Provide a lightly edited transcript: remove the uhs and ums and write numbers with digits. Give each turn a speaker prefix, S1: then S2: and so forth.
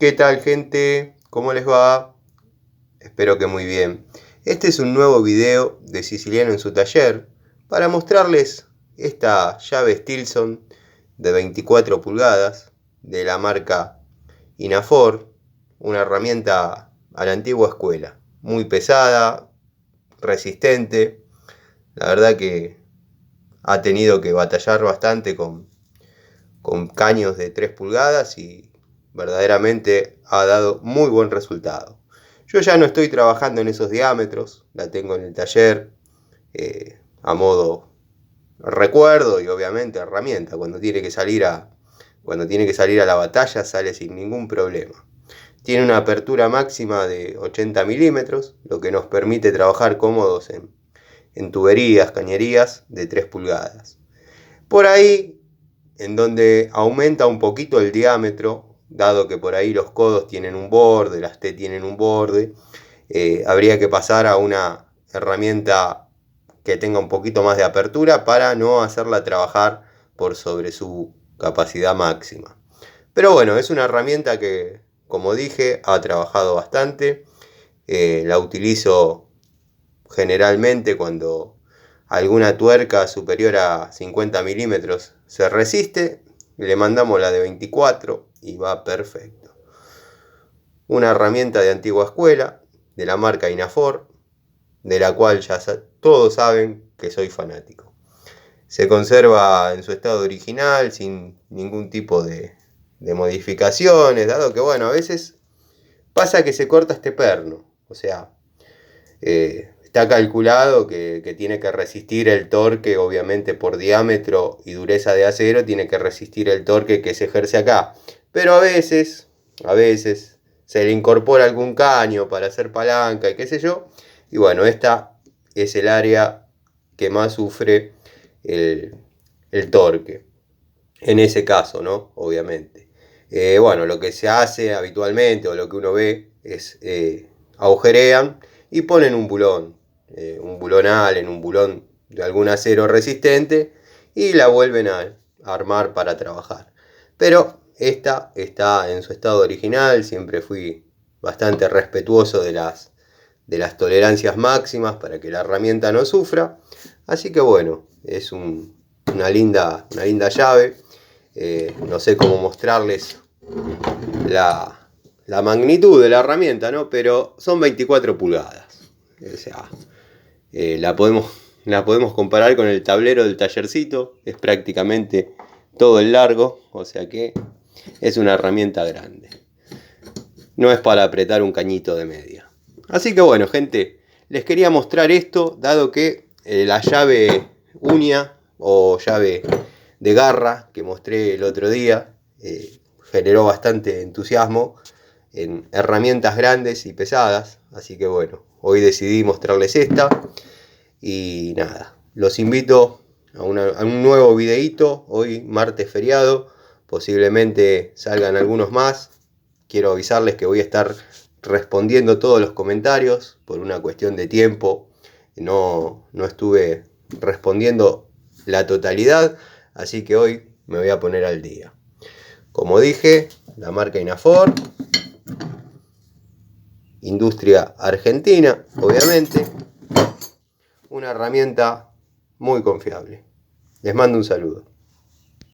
S1: ¿Qué tal, gente? ¿Cómo les va? Espero que muy bien. Este es un nuevo video de Siciliano en su taller para mostrarles esta llave Stilson de 24 pulgadas de la marca Inafor, una herramienta a la antigua escuela, muy pesada, resistente. La verdad que ha tenido que batallar bastante con caños de 3 pulgadas y verdaderamente ha dado muy buen resultado. Yo ya no estoy trabajando en esos diámetros, la tengo en el taller a modo recuerdo y obviamente herramienta. Cuando tiene que salir a la batalla sale sin ningún problema. Tiene una apertura máxima de 80 milímetros, lo que nos permite trabajar cómodos en tuberías, cañerías de 3 pulgadas. Por ahí, en donde aumenta un poquito el diámetro, dado que por ahí los codos tienen un borde, las T tienen un borde, habría que pasar a una herramienta que tenga un poquito más de apertura para no hacerla trabajar por sobre su capacidad máxima. Pero bueno, es una herramienta que, como dije, ha trabajado bastante. La utilizo generalmente cuando alguna tuerca superior a 50 milímetros se resiste, le mandamos la de 24 y va perfecto. Una herramienta de antigua escuela, de la marca Inafor, de la cual ya todos saben que soy fanático. Se conserva en su estado original, sin ningún tipo de modificaciones, dado que bueno, a veces pasa que se corta este perno, o sea, está calculado que tiene que resistir el torque, obviamente por diámetro y dureza de acero, tiene que resistir el torque que se ejerce acá. Pero a veces se le incorpora algún caño para hacer palanca y qué sé yo. Y bueno, esta es el área que más sufre el torque. En ese caso, ¿no? Obviamente. Bueno, lo que se hace habitualmente o lo que uno ve es agujerean y ponen un bulón Allen, un bulón de algún acero resistente y la vuelven a armar para trabajar. Pero esta está en su estado original, siempre fui bastante respetuoso de las tolerancias máximas para que la herramienta no sufra. Así que bueno, es una linda llave. No sé cómo mostrarles la magnitud de la herramienta, ¿no? Pero son 24 pulgadas. O sea, la podemos comparar con el tablero del tallercito. Es prácticamente todo el largo. O sea que es una herramienta grande. No es para apretar un cañito de media. Así que bueno, gente, les quería mostrar esto, dado que la llave uña o llave de garra que mostré el otro día generó bastante entusiasmo en herramientas grandes y pesadas. Así que bueno, hoy decidí mostrarles esta. Y nada, los invito a un nuevo videíto. Hoy martes feriado, posiblemente salgan algunos más. Quiero avisarles que voy a estar respondiendo todos los comentarios por una cuestión de tiempo. No estuve respondiendo la totalidad, así que hoy me voy a poner al día. Como dije, la marca Inafor, industria argentina, obviamente, una herramienta muy confiable. Les mando un saludo.